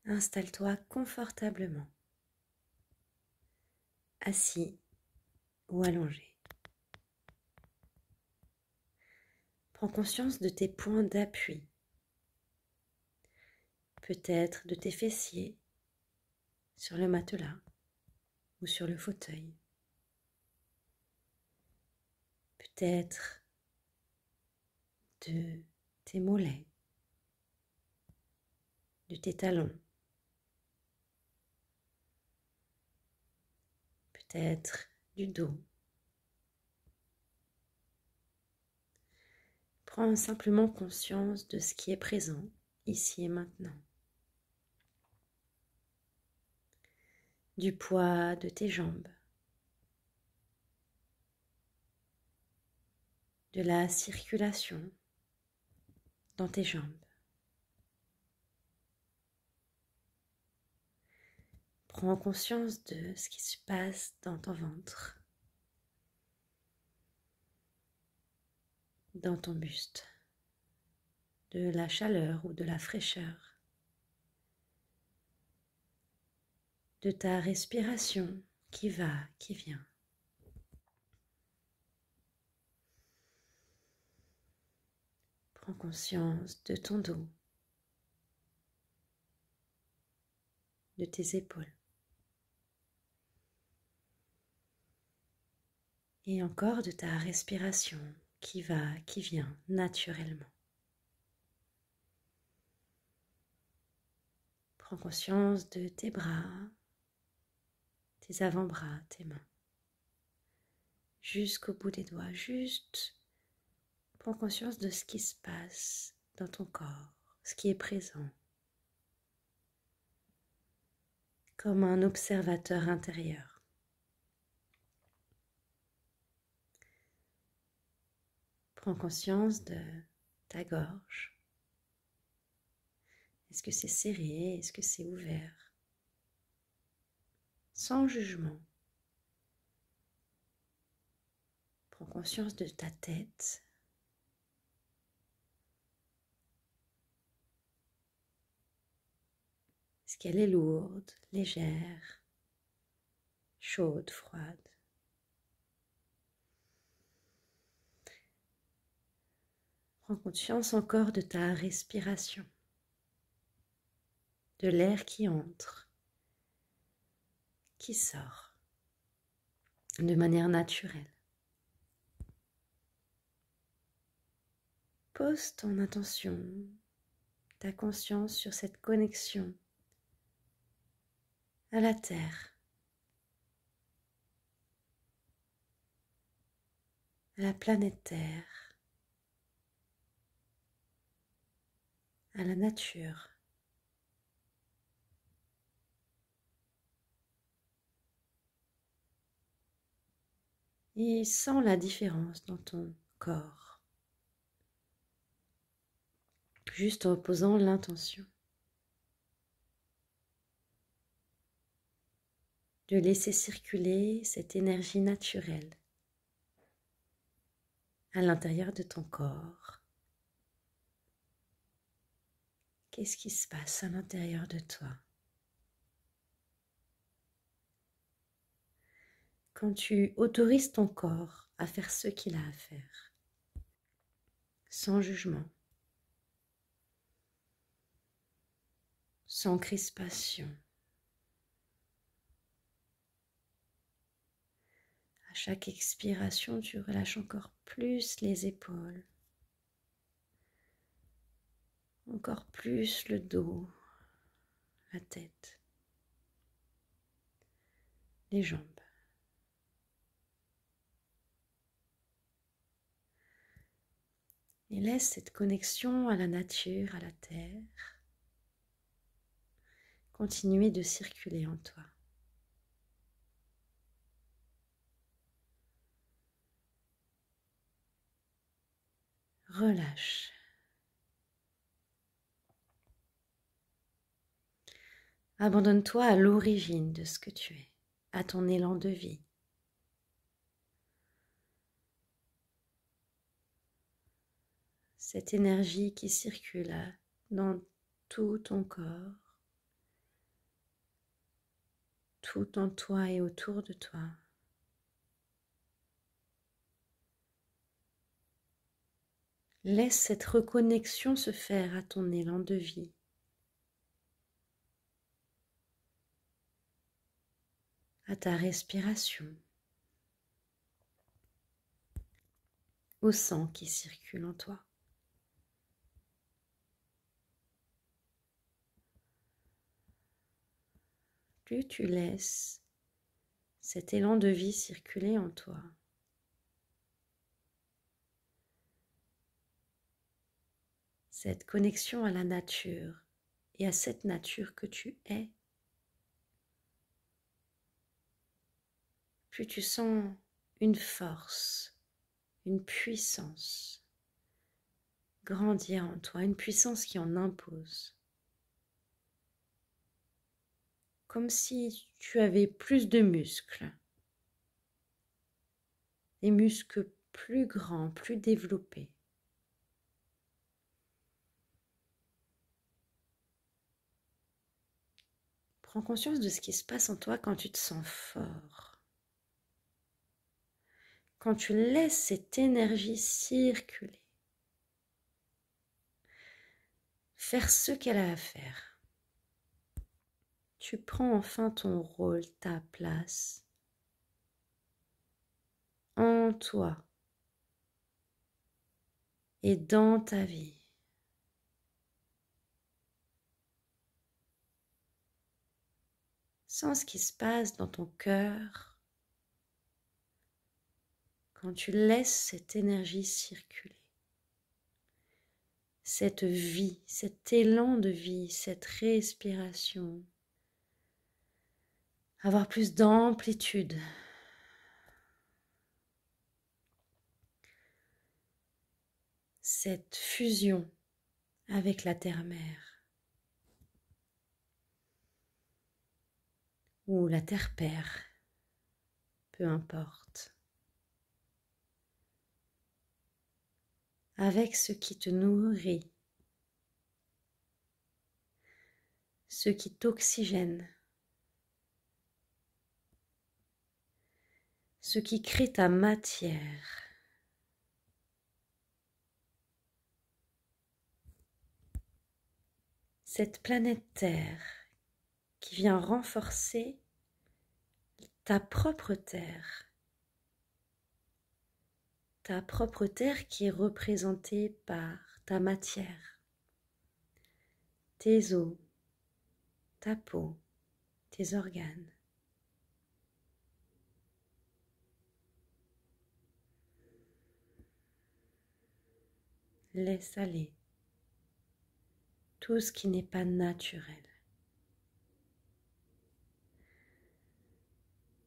Installe-toi confortablement, assis ou allongé. Prends conscience de tes points d'appui, peut-être de tes fessiers sur le matelas ou sur le fauteuil. Peut-être de tes mollets, de tes talons. Peut-être du dos. Prends simplement conscience de ce qui est présent, ici et maintenant. Du poids de tes jambes. De la circulation dans tes jambes. Prends conscience de ce qui se passe dans ton ventre, dans ton buste, de la chaleur ou de la fraîcheur, de ta respiration qui va, qui vient. Prends conscience de ton dos, de tes épaules. Et encore de ta respiration qui va, qui vient naturellement. Prends conscience de tes bras, tes avant-bras, tes mains, jusqu'au bout des doigts, juste prends conscience de ce qui se passe dans ton corps, ce qui est présent, comme un observateur intérieur. Prends conscience de ta gorge. Est-ce que c'est serré? Est-ce que c'est ouvert? Sans jugement. Prends conscience de ta tête. Est-ce qu'elle est lourde, légère, chaude, froide? Prends conscience encore de ta respiration, de l'air qui entre, qui sort, de manière naturelle. Pose ton attention, ta conscience sur cette connexion à la terre, à la planète Terre, à la nature. Et sens la différence dans ton corps, juste en posant l'intention de laisser circuler cette énergie naturelle à l'intérieur de ton corps. Qu'est-ce qui se passe à l'intérieur de toi? Quand tu autorises ton corps à faire ce qu'il a à faire, sans jugement, sans crispation, à chaque expiration, tu relâches encore plus les épaules, encore plus le dos, la tête, les jambes. Et laisse cette connexion à la nature, à la terre, continuer de circuler en toi. Relâche. Abandonne-toi à l'origine de ce que tu es, à ton élan de vie. Cette énergie qui circule dans tout ton corps, tout en toi et autour de toi. Laisse cette reconnexion se faire à ton élan de vie. À ta respiration, au sang qui circule en toi. Plus tu laisses cet élan de vie circuler en toi, cette connexion à la nature et à cette nature que tu es, plus tu sens une force, une puissance grandir en toi, une puissance qui en impose. Comme si tu avais plus de muscles, des muscles plus grands, plus développés. Prends conscience de ce qui se passe en toi quand tu te sens fort. Quand tu laisses cette énergie circuler. Faire ce qu'elle a à faire. Tu prends enfin ton rôle, ta place en toi et dans ta vie. Sens ce qui se passe dans ton cœur quand tu laisses cette énergie circuler. Cette vie, cet élan de vie, cette respiration. Avoir plus d'amplitude. Cette fusion avec la terre-mère. Ou la terre-père, peu importe. Avec ce qui te nourrit, ce qui t'oxygène, ce qui crée ta matière. Cette planète Terre qui vient renforcer ta propre Terre qui est représentée par ta matière, tes os, ta peau, tes organes. Laisse aller tout ce qui n'est pas naturel.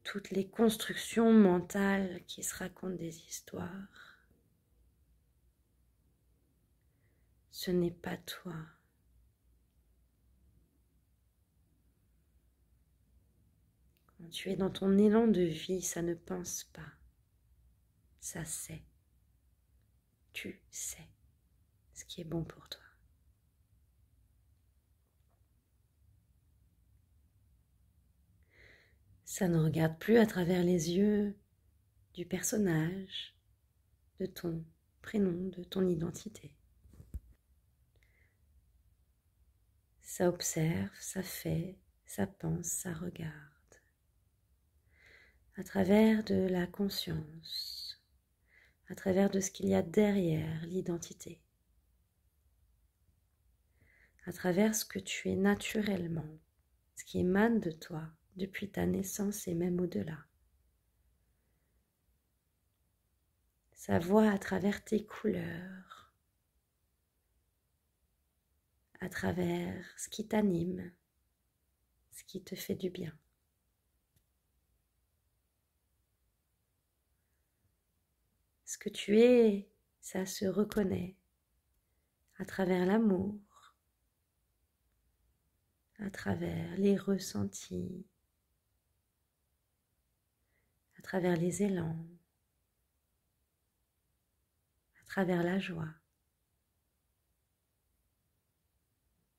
Toutes les constructions mentales qui se racontent des histoires. Ce n'est pas toi. Quand tu es dans ton élan de vie, ça ne pense pas. Ça sait. Tu sais ce qui est bon pour toi. Ça ne regarde plus à travers les yeux du personnage, de ton prénom, de ton identité. Ça observe, ça fait, ça pense, ça regarde. À travers de la conscience, à travers de ce qu'il y a derrière l'identité. À travers ce que tu es naturellement, ce qui émane de toi depuis ta naissance et même au-delà. Ça voit à travers tes couleurs, à travers ce qui t'anime, ce qui te fait du bien. Ce que tu es, ça se reconnaît à travers l'amour, à travers les ressentis, à travers les élans, à travers la joie,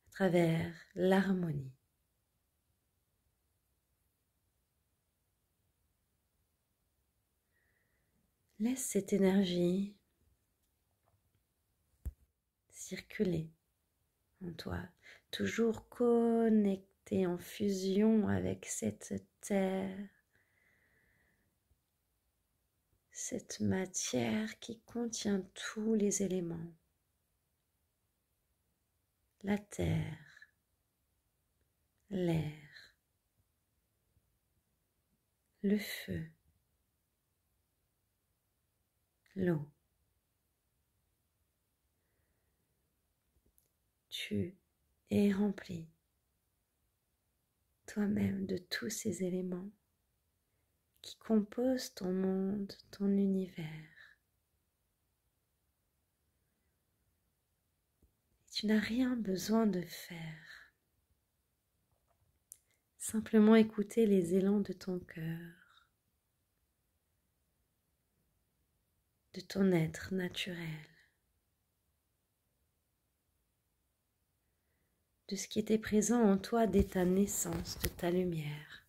à travers l'harmonie. Laisse cette énergie circuler en toi, toujours connecté en fusion avec cette terre, cette matière qui contient tous les éléments. La terre, l'air, le feu, l'eau. Tu es rempli toi-même de tous ces éléments qui composent ton monde, ton univers. Tu n'as rien besoin de faire. Simplement écouter les élans de ton cœur, de ton être naturel, de ce qui était présent en toi dès ta naissance, de ta lumière.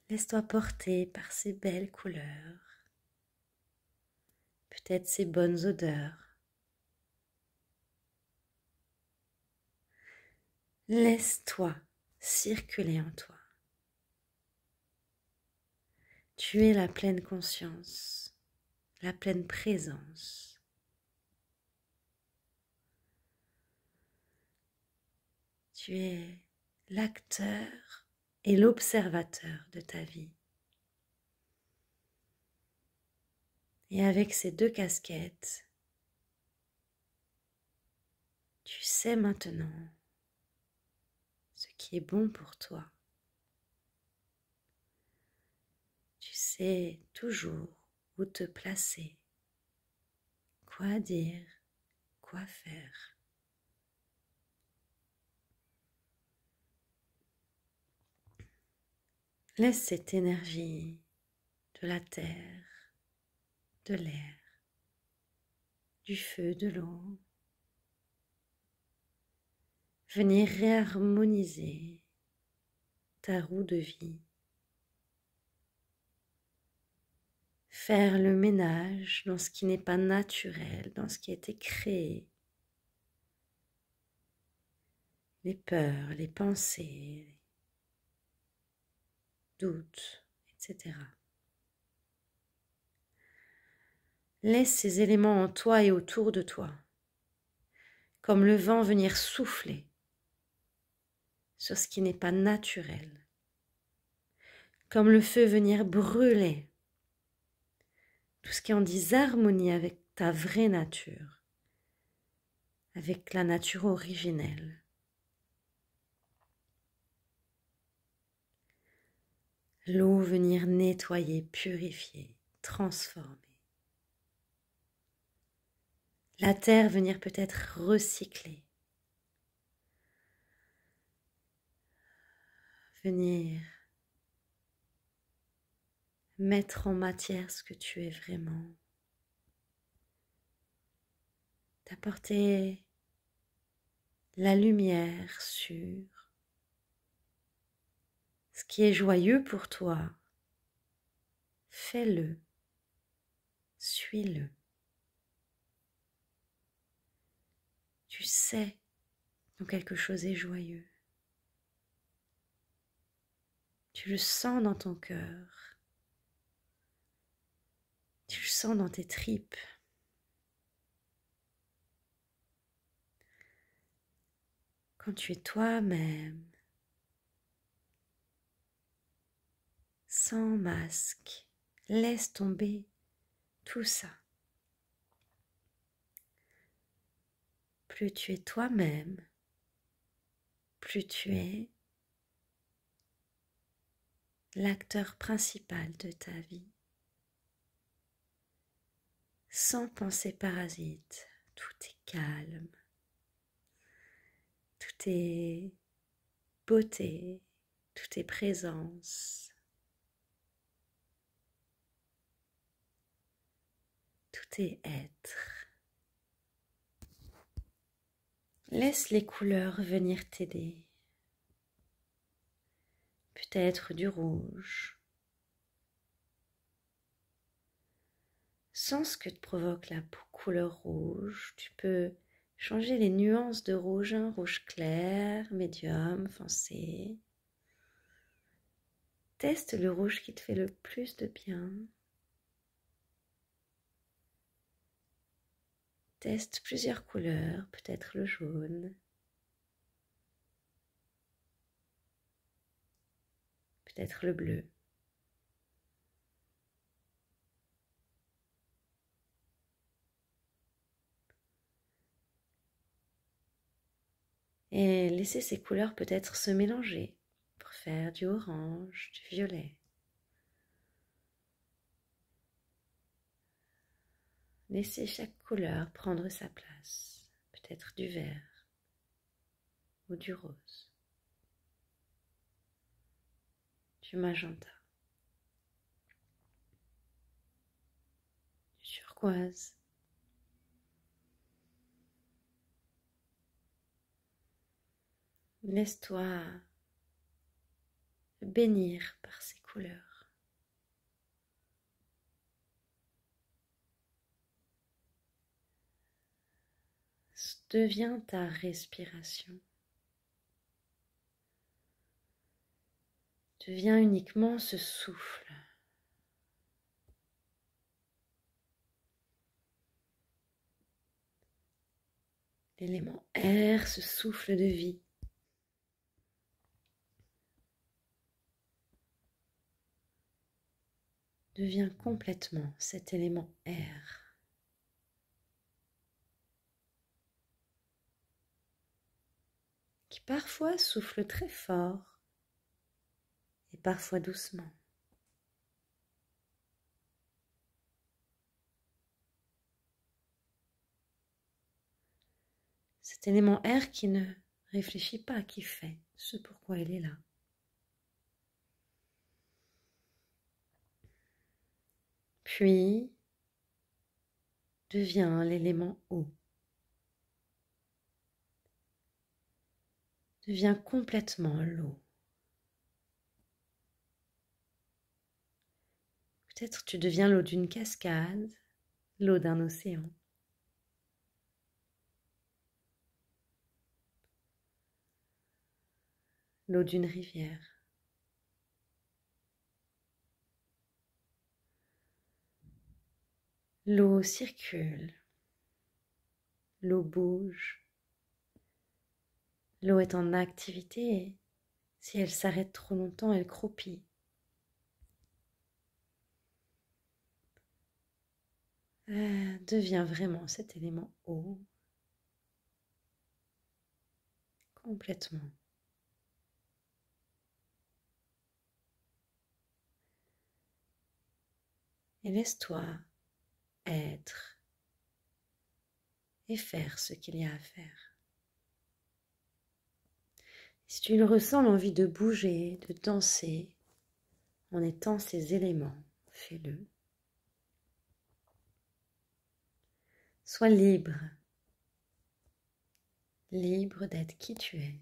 Laisse-toi porter par ces belles couleurs, peut-être ces bonnes odeurs. Laisse-toi circuler en toi. Tu es la pleine conscience, la pleine présence. Tu es l'acteur et l'observateur de ta vie. Et avec ces deux casquettes, tu sais maintenant ce qui est bon pour toi. Tu sais toujours où te placer, quoi dire, quoi faire. Laisse cette énergie de la terre, de l'air, du feu, de l'eau venir réharmoniser ta roue de vie. Faire le ménage dans ce qui n'est pas naturel, dans ce qui a été créé. Les peurs, les pensées, les doutes, etc. Laisse ces éléments en toi et autour de toi, comme le vent venir souffler sur ce qui n'est pas naturel, comme le feu venir brûler tout ce qui est en disharmonie avec ta vraie nature, avec la nature originelle. L'eau venir nettoyer, purifier, transformer. La terre venir peut-être recycler. Venir mettre en matière ce que tu es vraiment. T'apporter la lumière sur ce qui est joyeux pour toi. Fais-le, suis-le. Tu sais quand quelque chose est joyeux. Tu le sens dans ton cœur. Tu le sens dans tes tripes. Quand tu es toi-même, sans masque, laisse tomber tout ça. Plus tu es toi-même, plus tu es l'acteur principal de ta vie. Sans pensée parasite, tout est calme, tout est beauté, tout est présence, tout est être. Laisse les couleurs venir t'aider. Peut-être du rouge. Sans ce que te provoque la couleur rouge, tu peux changer les nuances de rouge, un rouge clair, médium, foncé. Teste le rouge qui te fait le plus de bien. Teste plusieurs couleurs, peut-être le jaune, peut-être le bleu. Et laissez ces couleurs peut-être se mélanger pour faire du orange, du violet. Laissez chaque couleur prendre sa place, peut-être du vert ou du rose, du magenta, du turquoise. Laisse-toi bénir par ces couleurs. Deviens ta respiration. Deviens uniquement ce souffle. L'élément air, ce souffle de vie. Deviens complètement cet élément air. Qui parfois souffle très fort et parfois doucement. Cet élément air qui ne réfléchit pas, qui fait ce pourquoi il est là. Puis, devient l'élément eau. Devient complètement l'eau. Peut-être tu deviens l'eau d'une cascade, l'eau d'un océan. L'eau d'une rivière. L'eau circule, l'eau bouge, l'eau est en activité et si elle s'arrête trop longtemps, elle croupit. Devient vraiment cet élément eau, complètement. Et laisse-toi être et faire ce qu'il y a à faire. Si tu le ressens, l'envie de bouger, de danser, en étant ces éléments, fais-le. Sois libre, libre d'être qui tu es.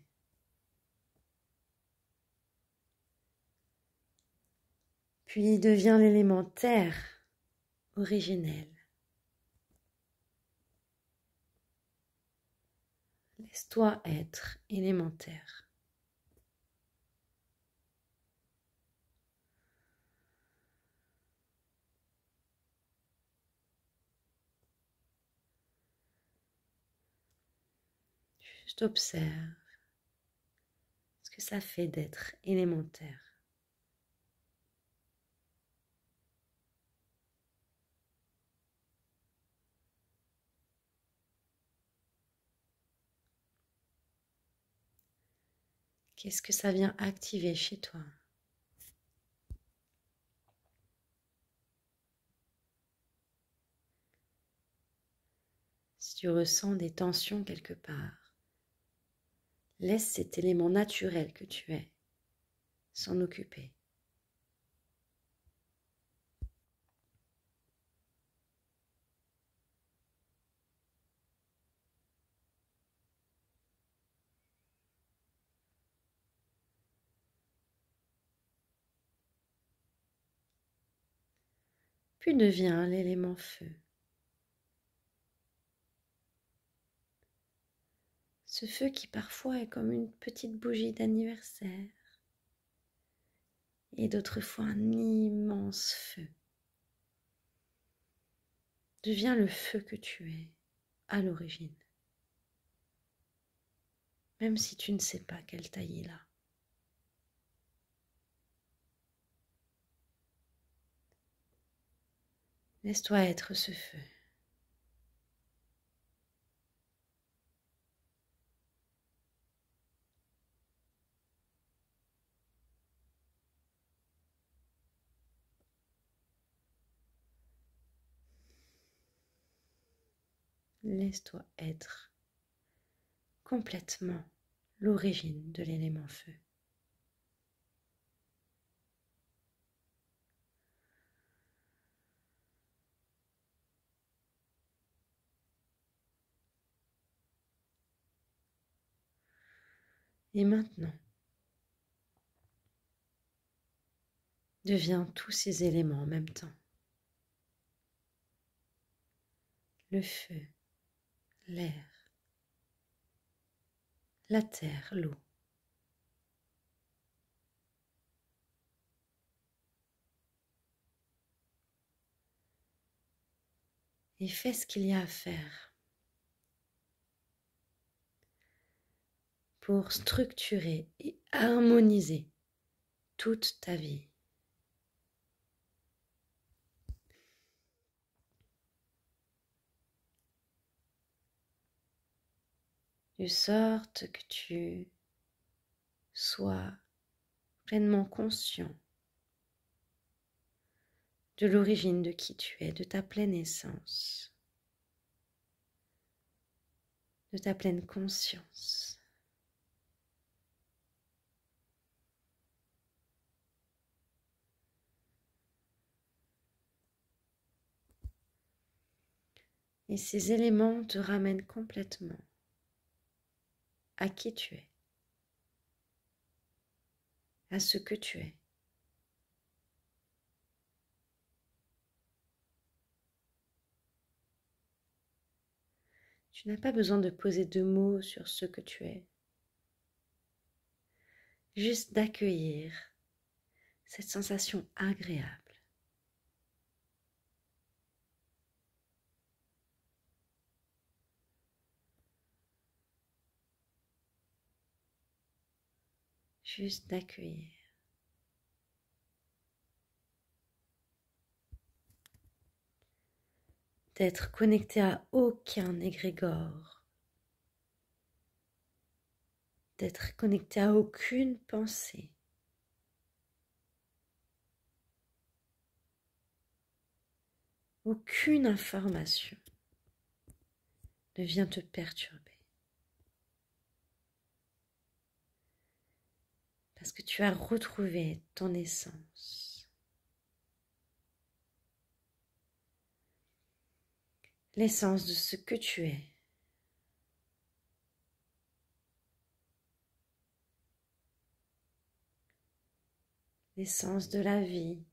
Puis deviens l'élément terre originel. Laisse-toi être élémentaire. Juste observe ce que ça fait d'être élémentaire. Qu'est-ce que ça vient activer chez toi? Si tu ressens des tensions quelque part, laisse cet élément naturel que tu es s'en occuper. puis deviens l'élément feu. Ce feu qui parfois est comme une petite bougie d'anniversaire et d'autres fois un immense feu. Deviens le feu que tu es à l'origine, même si tu ne sais pas quelle taille il a. Laisse-toi être ce feu. Laisse-toi être complètement l'origine de l'élément feu. Et maintenant, deviens tous ces éléments en même temps. Le feu, l'air, la terre, l'eau. Et fais ce qu'il y a à faire pour structurer et harmoniser toute ta vie. De sorte que tu sois pleinement conscient de l'origine de qui tu es, de ta pleine essence, de ta pleine conscience. Et ces éléments te ramènent complètement à qui tu es, à ce que tu es. Tu n'as pas besoin de poser de mots sur ce que tu es, juste d'accueillir cette sensation agréable. Juste d'accueillir. D'être connecté à aucun égrégore, d'être connecté à aucune pensée, aucune information ne vient te perturber. Parce que tu as retrouvé ton essence. L'essence de ce que tu es. L'essence de la vie.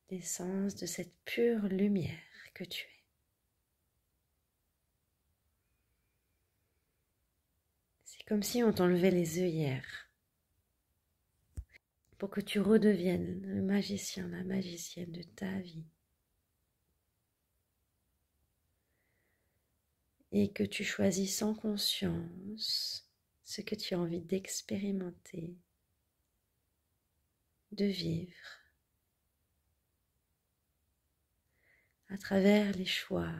L'essence de cette pure lumière que tu es. C'est comme si on t'enlevait les œillères pour que tu redeviennes le magicien, la magicienne de ta vie. Et que tu choisis sans conscience ce que tu as envie d'expérimenter, de vivre, à travers les choix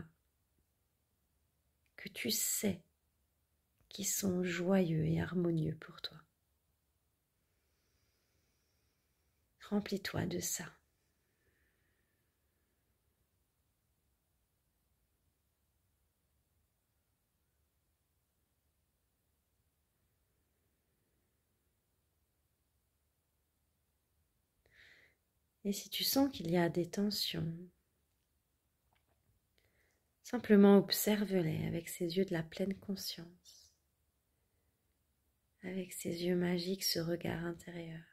que tu sais qui sont joyeux et harmonieux pour toi. Remplis-toi de ça. Et si tu sens qu'il y a des tensions, simplement observe-les avec ces yeux de la pleine conscience. avec ses yeux magiques, ce regard intérieur.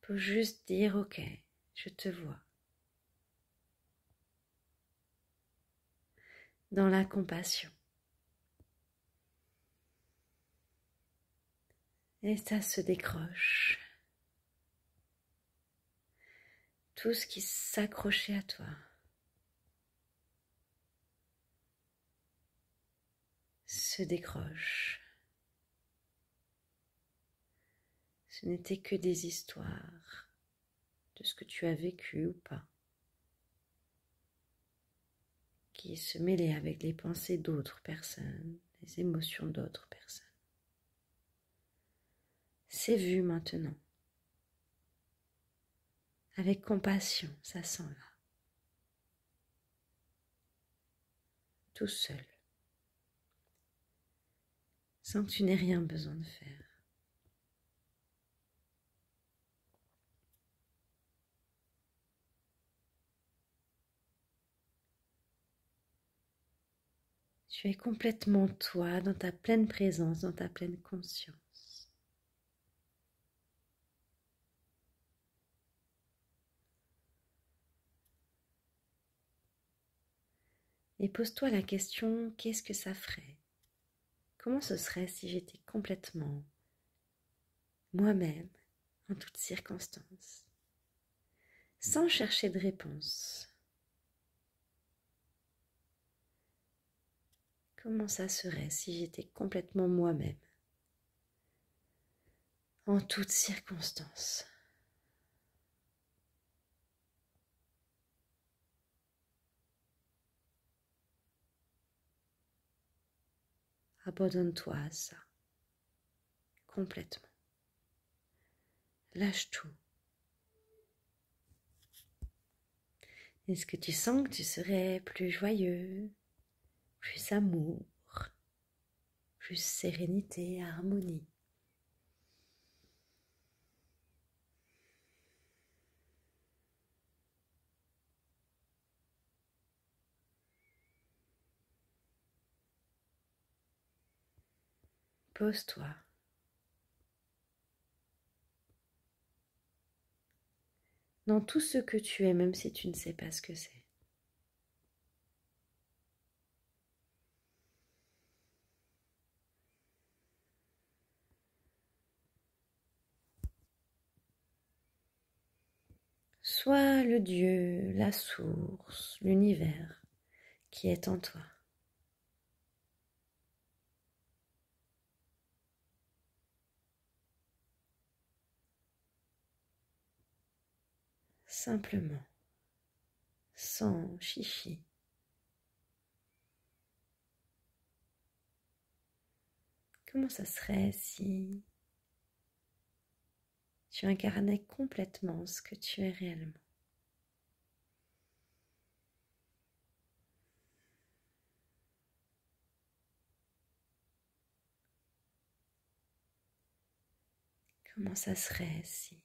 Pour juste dire ok, je te vois. Dans la compassion. Et ça se décroche. Tout ce qui s'accrochait à toi se décroche. Ce n'était que des histoires de ce que tu as vécu ou pas, qui se mêlaient avec les pensées d'autres personnes, les émotions d'autres personnes. C'est vu maintenant. Avec compassion, ça s'en va. Tout seul. Sans que tu n'aies rien besoin de faire. Tu es complètement toi, dans ta pleine présence, dans ta pleine conscience. Et pose-toi la question, qu'est-ce que ça ferait? Comment ce serait si j'étais complètement moi-même en toutes circonstances, sans chercher de réponse? Comment ça serait si j'étais complètement moi-même en toutes circonstances? Abandonne-toi à ça, complètement. Lâche tout. Est-ce que tu sens que tu serais plus joyeux, plus amour, plus sérénité, harmonie? Pose-toi. Dans tout ce que tu es, même si tu ne sais pas ce que c'est. Sois le Dieu, la source, l'univers qui est en toi. Simplement, sans chichi. Comment ça serait si tu incarnais complètement ce que tu es réellement? Comment ça serait si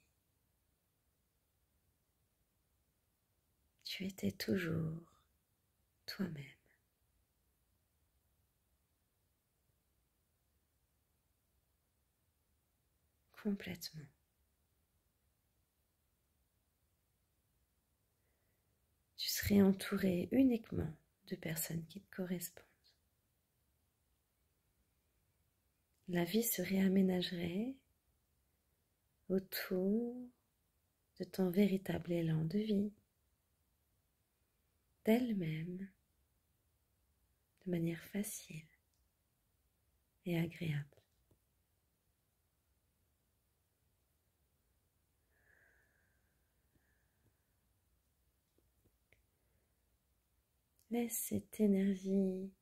tu étais toujours toi-même? Complètement. Tu serais entouré uniquement de personnes qui te correspondent. La vie se réaménagerait autour de ton véritable élan de vie, d'elle-même, de manière facile et agréable. Laisse cette énergie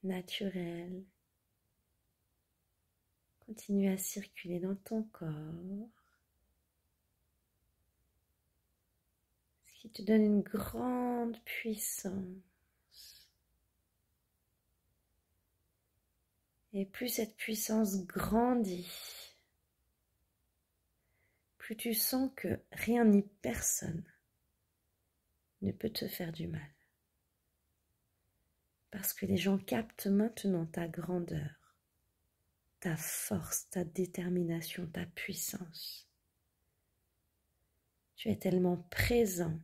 naturelle continuer à circuler dans ton corps, ce qui te donne une grande puissance. Et plus cette puissance grandit, plus tu sens que rien ni personne ne peut te faire du mal. Parce que les gens captent maintenant ta grandeur, ta force, ta détermination, ta puissance. Tu es tellement présent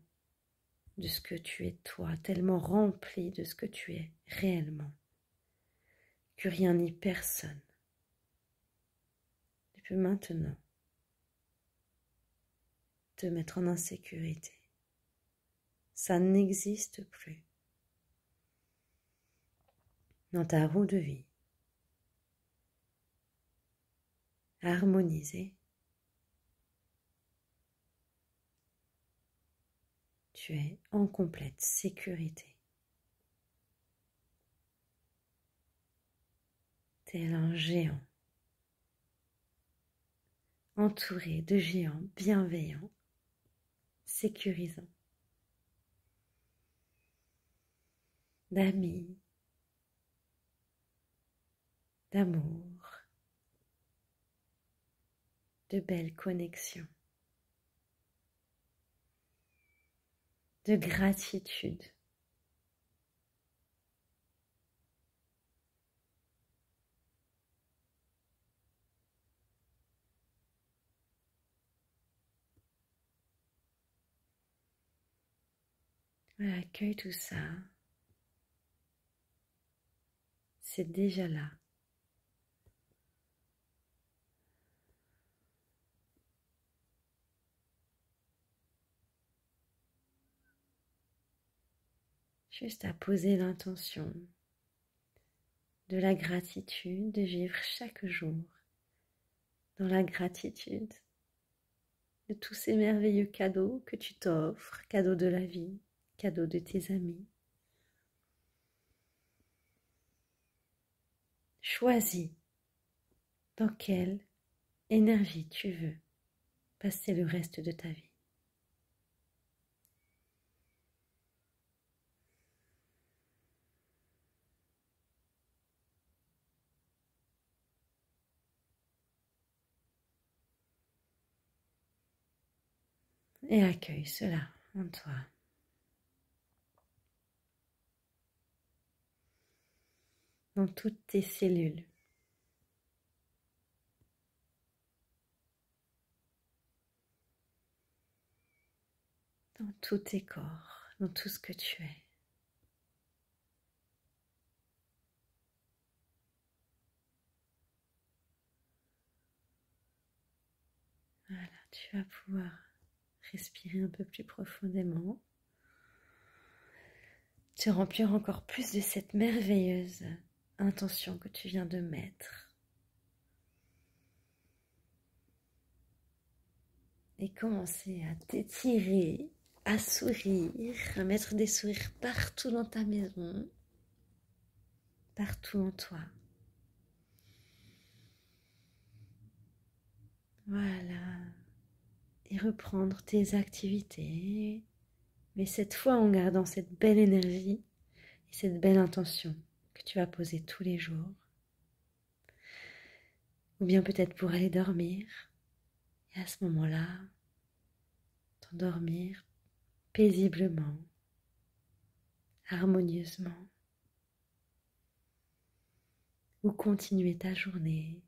de ce que tu es toi, tellement rempli de ce que tu es réellement, que rien ni personne ne peut maintenant te mettre en insécurité. Ça n'existe plus dans ta roue de vie. Harmonisée, tu es en complète sécurité. Tel un géant, entouré de géants bienveillants, sécurisants, d'amis, d'amour, de belles connexions, de gratitude. Voilà, accueille tout ça. C'est déjà là. Juste à poser l'intention de la gratitude, de vivre chaque jour dans la gratitude de tous ces merveilleux cadeaux que tu t'offres, cadeaux de la vie, cadeaux de tes amis. Choisis dans quelle énergie tu veux passer le reste de ta vie. Et accueille cela en toi. Dans toutes tes cellules. Dans tous tes corps, dans tout ce que tu es. Voilà, tu vas pouvoir respirer un peu plus profondément. Te remplir encore plus de cette merveilleuse intention que tu viens de mettre. Et commencer à t'étirer, à sourire, à mettre des sourires partout dans ta maison, partout en toi. Voilà. Et reprendre tes activités, mais cette fois en gardant cette belle énergie et cette belle intention que tu vas poser tous les jours. Ou bien peut-être pour aller dormir. Et à ce moment-là, t'endormir paisiblement, harmonieusement. Ou continuer ta journée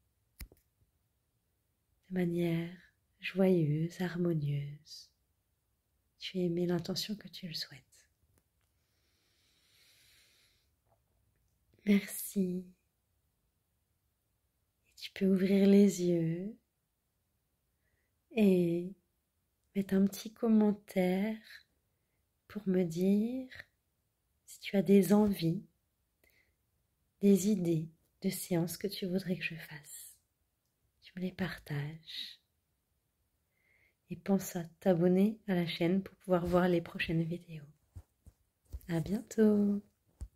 de manière joyeuse, harmonieuse. Tu émets l'intention que tu le souhaites. Merci. Et tu peux ouvrir les yeux et mettre un petit commentaire pour me dire si tu as des envies, des idées de séances que tu voudrais que je fasse. Tu me les partages. Et pense à t'abonner à la chaîne pour pouvoir voir les prochaines vidéos. À bientôt!